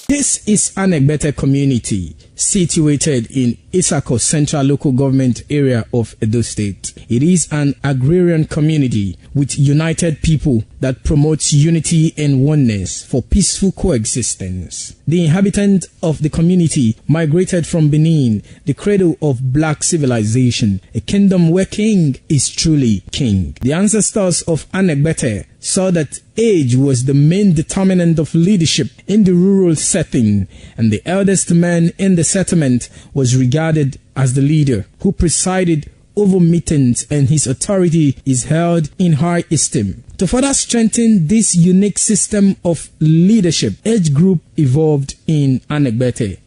This is Anegbete community situated in Isako Central Local Government Area of Edo State. It is an agrarian community with united people that promotes unity and oneness for peaceful coexistence. The inhabitants of the community migrated from Benin, the cradle of black civilization, a kingdom where king is truly king. The ancestors of Anegbete saw that age was the main determinant of leadership in the rural setting, and the eldest man in the settlement was regarded as the leader who presided over meetings, and his authority is held in high esteem. To further strengthen this unique system of leadership, age group evolved in Anegbete.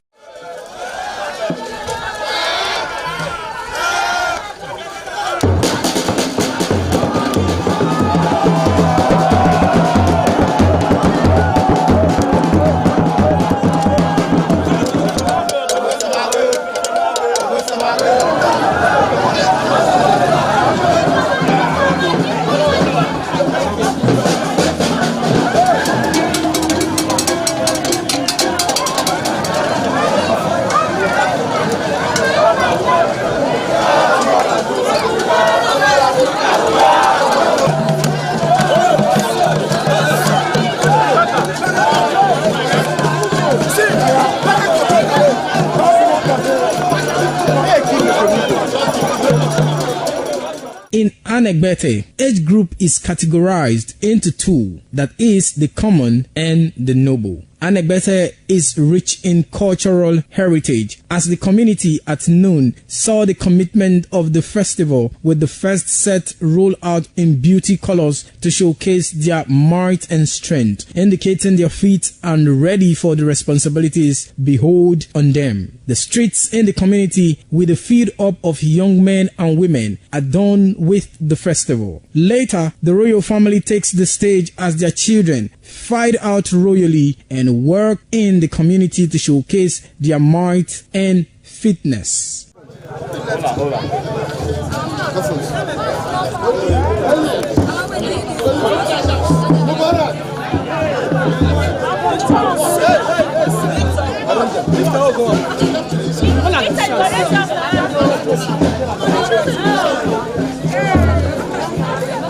In Anegbete, age group is categorized into two, that is, the common and the noble. Anegbete is rich in cultural heritage, as the community at noon saw the commitment of the festival with the first set rolled out in beauty colors to showcase their might and strength, indicating their feet and ready for the responsibilities behold on them. The streets in the community with a feed up of young men and women adorned with the festival. Later, the royal family takes the stage as their children fight out royally and work in the community to showcase their might and fitness.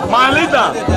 My leader.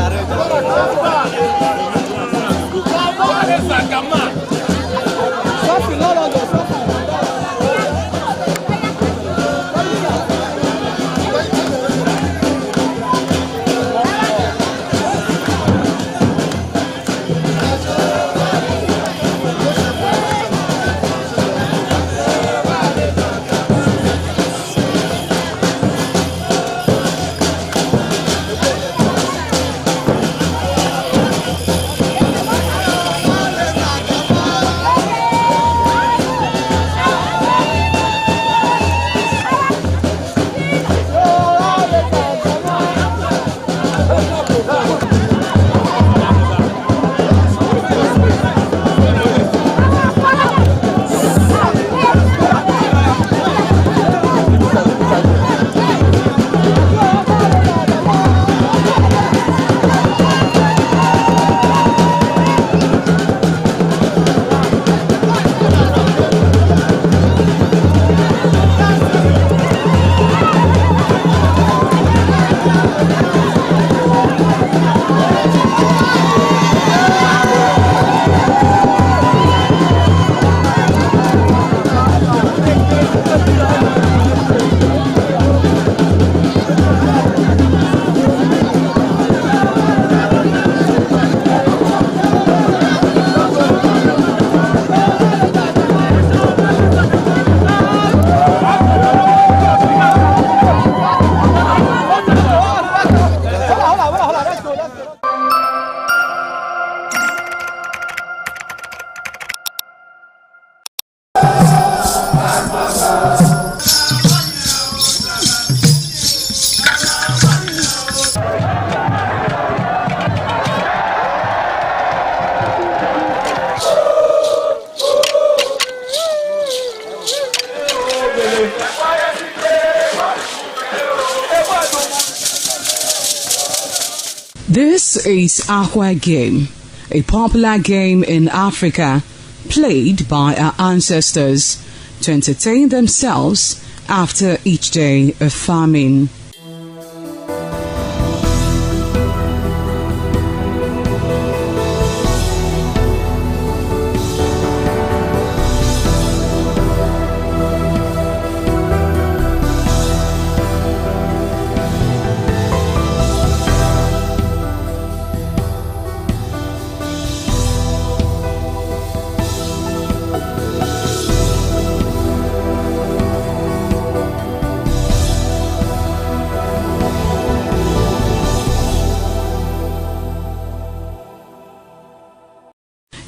This is Akwa Game, a popular game in Africa played by our ancestors to entertain themselves after each day of farming.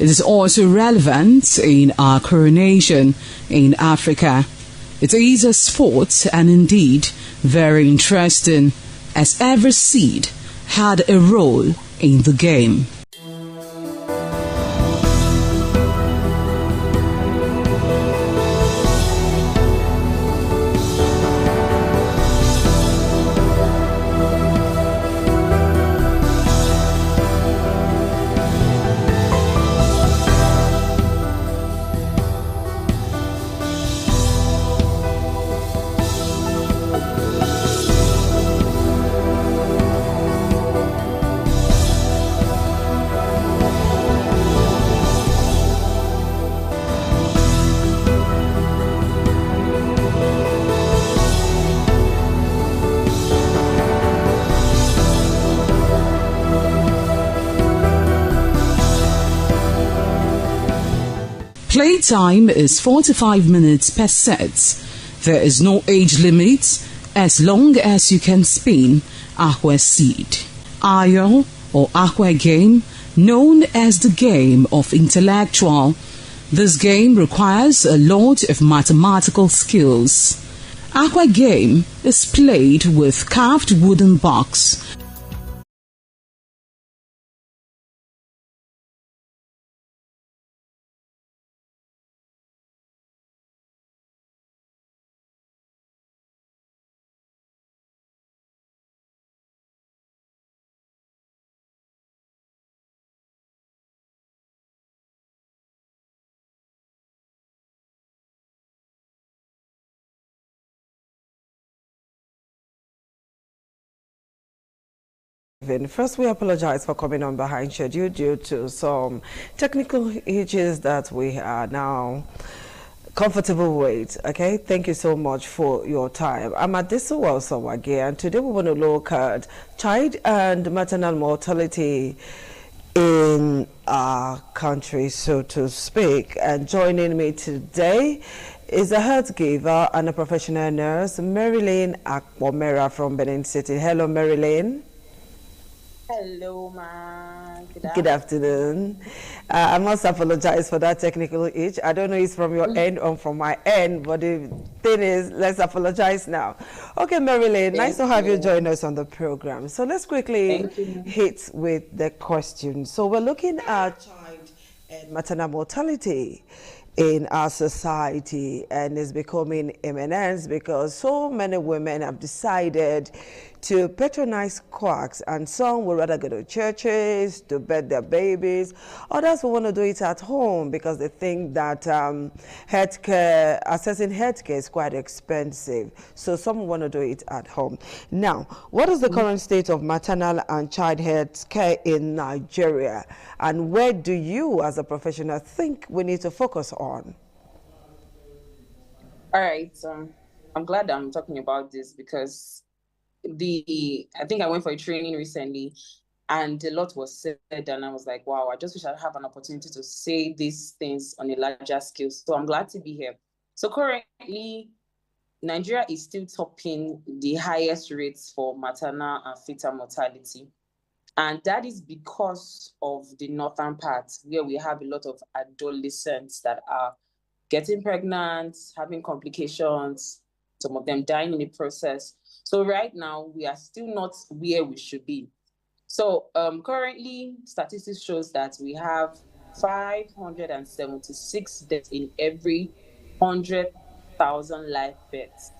It is also relevant in our coronation in Africa. It is a sport and indeed very interesting, as every seed had a role in the game. Playtime is 45 minutes per set. There is no age limit as long as you can spin Akwa seed. Ayo or Akwa game, known as the game of intellectual. This game requires a lot of mathematical skills. Akwa game is played with carved wooden box. First, we apologize for coming on behind schedule due to some technical hitches that we are now comfortable with. Okay, thank you so much for your time. I'm at this Welsom again. Today we want to look at child and maternal mortality in our country, so to speak. And joining me today is a health giver and a professional nurse, Marilyn Akpomera from Benin City. Hello, Marilyn. Hello, ma. Good afternoon. I must apologize for that technical itch. I don't know if it's from your end or from my end, but the thing is, let's apologize now. Okay, Marilyn, nice to have you join us on the program. So let's quickly hit with the question. So we're looking at child and maternal mortality in our society, and it's becoming imminent because so many women have decided to patronize quacks, and some would rather go to churches to birth their babies. Others will want to do it at home because they think that accessing healthcare is quite expensive. So some want to do it at home. Now, what is the current state of maternal and child health care in Nigeria, and where do you as a professional think we need to focus on? All right, I'm glad I'm talking about this because I think I went for a training recently and a lot was said, and I was like, wow, I just wish I have an opportunity to say these things on a larger scale. So I'm glad to be here. So currently, Nigeria is still topping the highest rates for maternal and fetal mortality. And that is because of the northern part, where we have a lot of adolescents that are getting pregnant, having complications, some of them dying in the process. So right now, we are still not where we should be. So currently, statistics shows that we have 576 deaths in every 100,000 live births.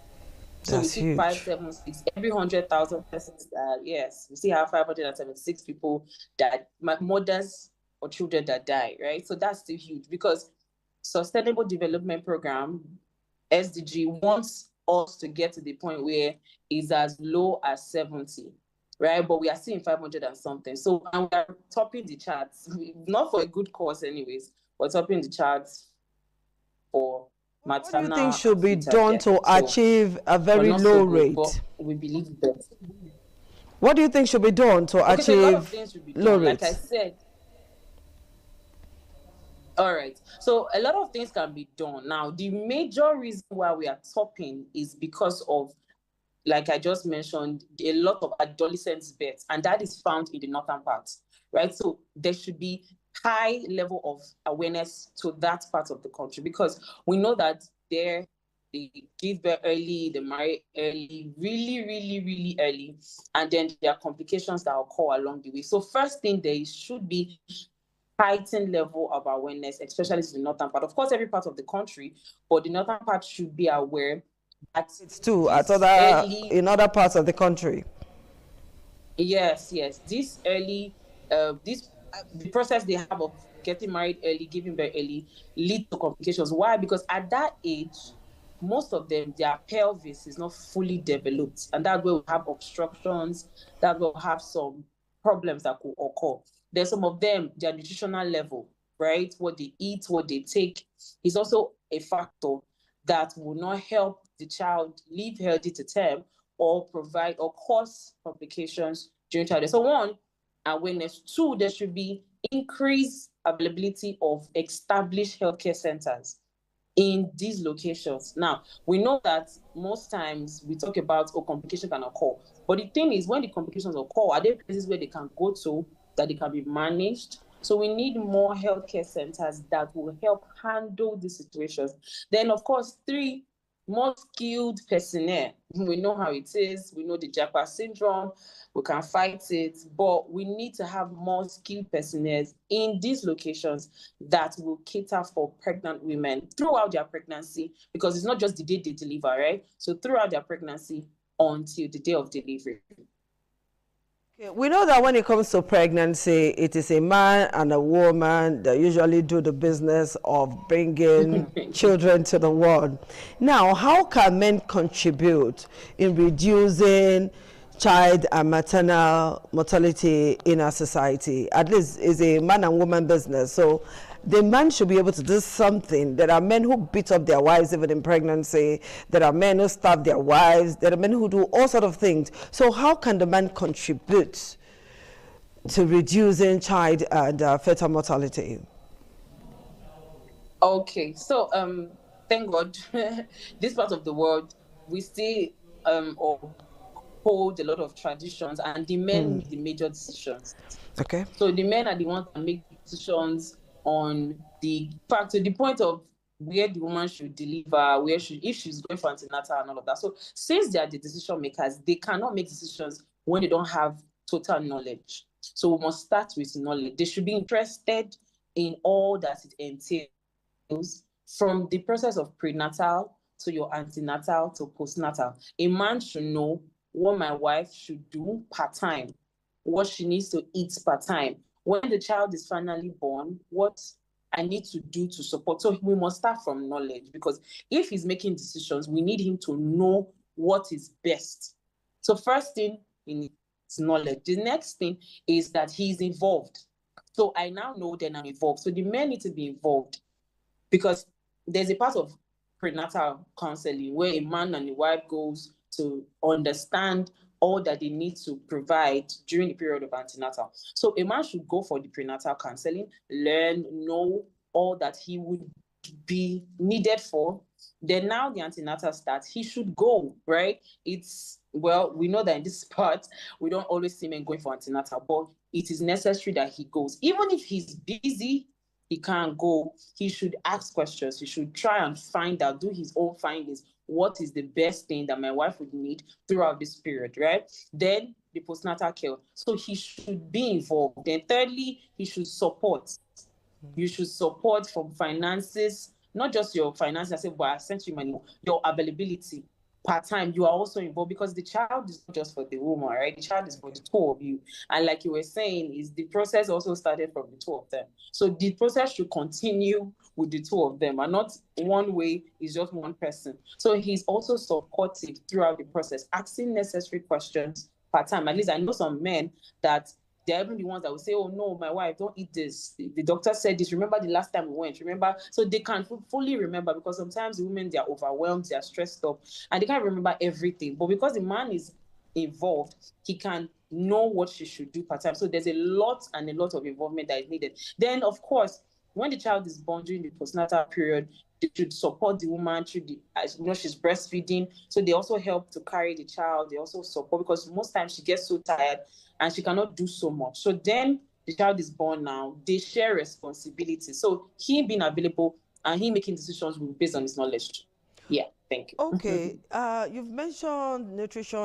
So That's we see huge. 576 every 100,000 persons. Yes, we see how 576 people that mothers or children that die, right? So that's still huge because Sustainable Development Program, SDG, wants us to get to the point where it's as low as 70, right? But we are seeing 500 and something. So and we are topping the charts, not for a good cause anyways, we're topping the charts for maternal. What do you think should be done to achieve a very low rate? We believe that. What do you think should be done to achieve low rates? Like I said. All right. So a lot of things can be done. Now, the major reason why we are topping is because of, like I just mentioned, a lot of adolescents' births, and that is found in the northern part, right? So there should be high level of awareness to that part of the country because we know that they give birth early, they marry early, really early, and then there are complications that occur along the way. So first thing, there should be heightened level of awareness, especially in the northern part. Of course, every part of the country, but the northern part should be aware that it's too in other parts of the country. Yes. This early, the process they have of getting married early, giving birth early, lead to complications. Why? Because at that age, most of them, their pelvis is not fully developed, and that's where we have obstructions. That will have some problems that could occur. There's some of them, their nutritional level, right? What they eat, what they take is also a factor that will not help the child live healthy to term or provide or cause complications during childhood. So one, awareness. Two, there should be increased availability of established healthcare centers in these locations. Now, we know that most times we talk about complications can occur. But the thing is, when the complications occur, are there places where they can go to that they can be managed? So we need more healthcare centers that will help handle these situations. Then, of course, three, more skilled personnel. We know how it is. We know the Japa syndrome. We can fight it. But we need to have more skilled personnel in these locations that will cater for pregnant women throughout their pregnancy, because it's not just the day they deliver, right? So throughout their pregnancy until the day of delivery. Okay, we know that when it comes to pregnancy, it is a man and a woman that usually do the business of bringing children to the world. Now, how can men contribute in reducing child and maternal mortality in our society. At least is a man and woman business. So the man should be able to do something. There are men who beat up their wives even in pregnancy. There are men who stab their wives. There are men who do all sorts of things. So how can the man contribute to reducing child and fetal mortality? Okay, so thank God, this part of the world, we still hold a lot of traditions, and the men make the major decisions. Okay. So the men are the ones that make decisions on the fact, to the point of where the woman should deliver, if she's going for antenatal and all of that. So since they are the decision makers, they cannot make decisions when they don't have total knowledge. So we must start with knowledge. They should be interested in all that it entails, from the process of prenatal to your antenatal to postnatal. A man should know what my wife should do part-time, what she needs to eat part-time. When the child is finally born, what I need to do to support. So we must start from knowledge, because if he's making decisions, we need him to know what is best. So first thing, he needs knowledge. The next thing is that he's involved. So I now know that I'm involved. So the men need to be involved, because there's a part of prenatal counseling where a man and a wife goes to understand all that they need to provide during the period of antenatal. So a man should go for the prenatal counseling, know all that he would be needed for. Then now the antenatal starts, he should go, right? We know that in this part, we don't always see men going for antenatal, but it is necessary that he goes. Even if he's busy, he can't go, he should ask questions. He should try and find out, do his own findings. What is the best thing that my wife would need throughout this period, right? Then the postnatal care. So he should be involved. Then thirdly, he should support. You should support from finances, not just your finances. I said, I sent you money, your availability. Part-time, you are also involved, because the child is not just for the woman, right? The child is for the two of you. And like you were saying, is the process also started from the two of them. So the process should continue with the two of them, and not one way is just one person. So he's also supportive throughout the process, asking necessary questions part-time. At least I know some men that they're even the ones that will say, oh no, my wife, don't eat this. The doctor said this. Remember the last time we went? Remember? So they can't fully remember, because sometimes the women, they are overwhelmed, they are stressed up, and they can't remember everything. But because the man is involved, he can know what she should do part-time. So there's a lot of involvement that is needed. Then, of course, when the child is born during the postnatal period, they should support the woman through she's breastfeeding. So they also help to carry the child. They also support, because most times she gets so tired and she cannot do so much. So then the child is born now, they share responsibility. So he being available and he making decisions will be based on his knowledge. Yeah, thank you. Okay, you've mentioned nutrition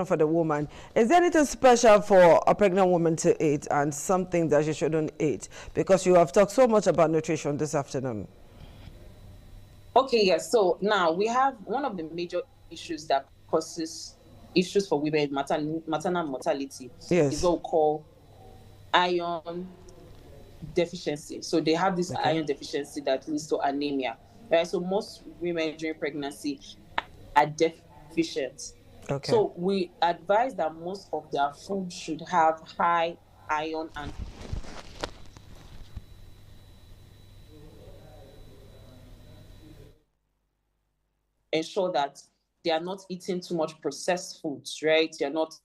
for the woman. Is there anything special for a pregnant woman to eat and something that she shouldn't eat? Because you have talked so much about nutrition this afternoon. Okay, yes. So now we have one of the major issues that causes issues for women, maternal mortality. Yes. Is what we call iron deficiency. So they have this iron deficiency that leads to anemia. Right? So most women during pregnancy are deficient. Okay. So we advise that most of their food should have high iron and ensure that they are not eating too much processed foods, right? They're not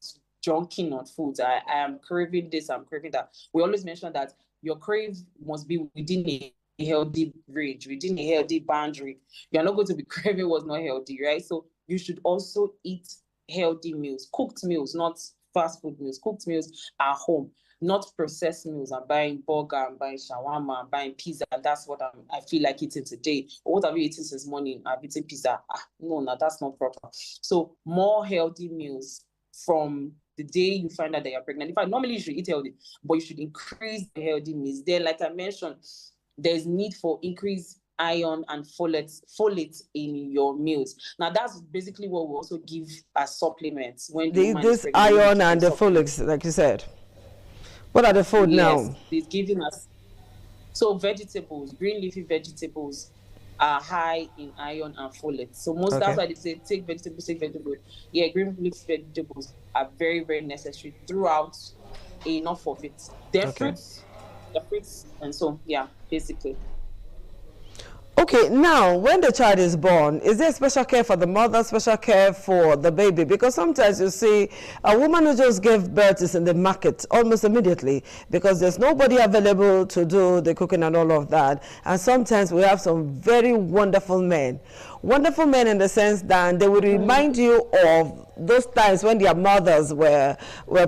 junking on foods. I am craving this, I'm craving that. We always mention that your crave must be within a healthy range, within a healthy boundary. You're not going to be craving what's not healthy, right? So you should also eat healthy meals, cooked meals, not fast food meals, cooked meals at home, not processed meals. I'm buying burger, I'm buying shawarma, I'm buying pizza, and that's what I feel like eating today. Or what have you eaten since morning? I've eaten pizza. No, that's not proper. So more healthy meals from the day you find out that you're pregnant. In fact, normally you should eat healthy, but you should increase the healthy meals. Then, like I mentioned, there's need for increased iron and folate in your meals. Now, that's basically what we also give as supplements when this iron and the folates, like you said. What are the food now? It's giving us so vegetables, green leafy vegetables, are high in iron and folate. So most that's why they say take vegetables, take vegetables. Yeah, green leaf vegetables are very, very necessary throughout enough of it. They're fruits, and so yeah, basically. Okay, now when the child is born, is there special care for the mother, special care for the baby? Because sometimes you see a woman who just gave birth is in the market almost immediately because there's nobody available to do the cooking and all of that. And sometimes we have some very wonderful men in the sense that they will remind you of those times when their mothers were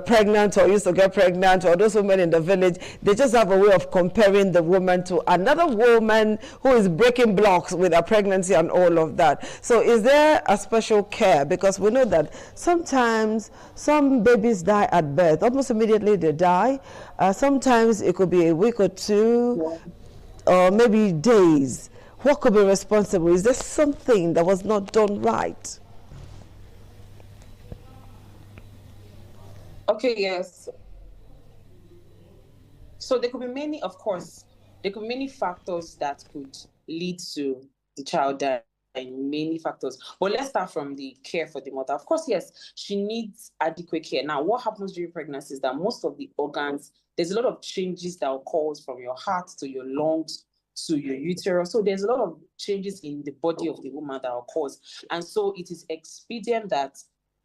pregnant or used to get pregnant, or those women in the village. They just have a way of comparing the woman to another woman who is breaking blocks with her pregnancy and all of that. So is there a special care? Because we know that sometimes some babies die at birth, almost immediately they die. Sometimes it could be a week or two, or maybe days. What could be responsible? Is there something that was not done right? Okay, yes. So there could be many, of course, there could be many factors that could lead to the child dying, many factors. But let's start from the care for the mother. Of course, yes, she needs adequate care. Now, what happens during pregnancy is that most of the organs, there's a lot of changes that occurs from your heart to your lungs to your uterus. So there's a lot of changes in the body of the woman that occurs. And so it is expedient that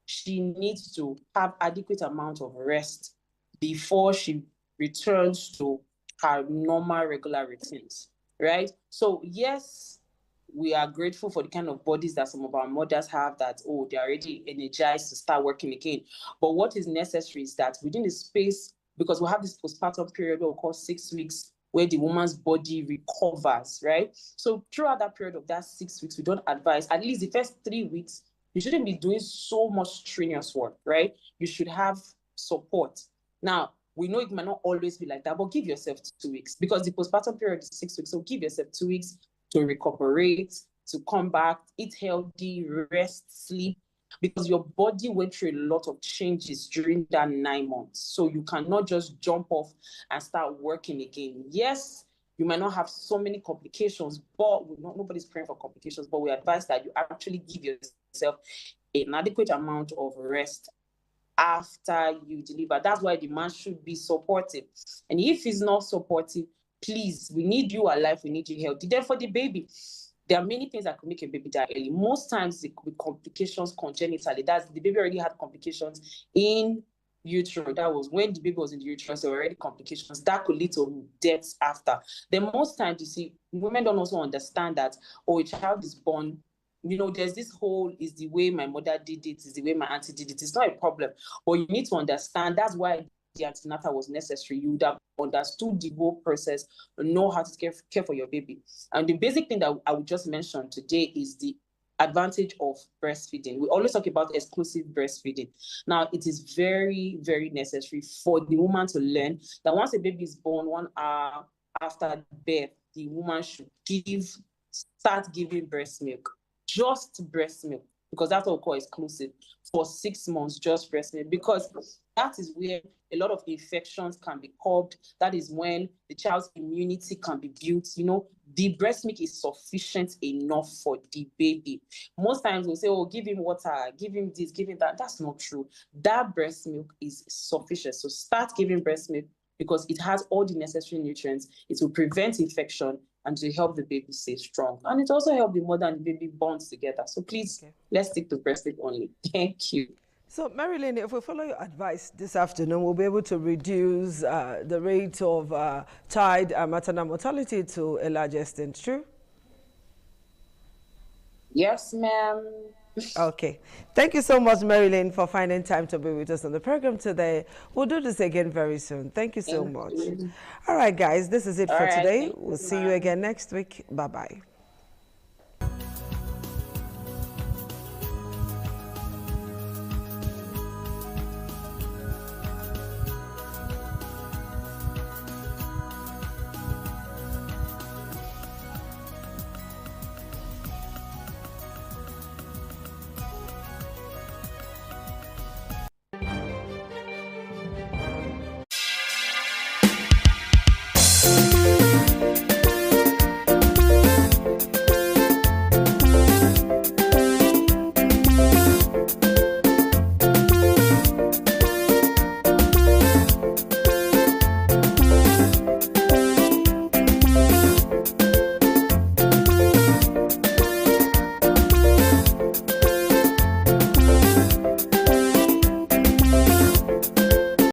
she needs to have adequate amount of rest before she returns to her normal, regular routines, right? So yes, we are grateful for the kind of bodies that some of our mothers have that, oh, they're already energized to start working again. But what is necessary is that within the space, because we have this postpartum period of course 6 weeks, where the woman's body recovers, right? So throughout that period of that 6 weeks, we don't advise, at least the first 3 weeks, you shouldn't be doing so much strenuous work, right? You should have support. Now, we know it might not always be like that, but give yourself 2 weeks because the postpartum period is 6 weeks. So give yourself 2 weeks to recuperate, to come back, eat healthy, rest, sleep, because your body went through a lot of changes during that 9 months. So you cannot just jump off and start working again. Yes, you might not have so many complications, but nobody's praying for complications, but we advise that you actually give yourself an adequate amount of rest after you deliver. That's why the man should be supportive. And if he's not supportive, please, we need you alive, we need you healthy. Then for the baby, there are many things that could make a baby die early. Most times it could be complications congenitally. That's the baby already had complications in utero. That was when the baby was in the uterus, there were already complications. That could lead to deaths after. Then most times you see, women don't also understand that, oh, a child is born, you know, there's this whole, is the way my mother did it, is the way my auntie did it. It's not a problem. But you need to understand, that's why the antenatal was necessary. You would have understood the whole process, know how to care for your baby. And the basic thing that I would just mention today is the advantage of breastfeeding. We always talk about exclusive breastfeeding. Now, it is very, very necessary for the woman to learn that once a baby is born, 1 hour after birth, the woman should start giving breast milk, just breast milk, because that's what we call exclusive, for 6 months, just breast milk, because that is where a lot of infections can be curbed. That is when the child's immunity can be built. You know, the breast milk is sufficient enough for the baby. Most times we'll say, oh, give him water, give him this, give him that. That's not true. That breast milk is sufficient. So start giving breast milk because it has all the necessary nutrients. It will prevent infection and to help the baby stay strong. And it also helps the mother and the baby bonds together. So please, let's stick to breast milk only. Thank you. So, Marilyn, if we follow your advice this afternoon, we'll be able to reduce the rate of child and maternal mortality to a large extent, true? Yes, ma'am. Okay. Thank you so much, Marilyn, for finding time to be with us on the program today. We'll do this again very soon. Thank you so much. All right, guys, this is it for today. We'll see you again next week. Bye-bye.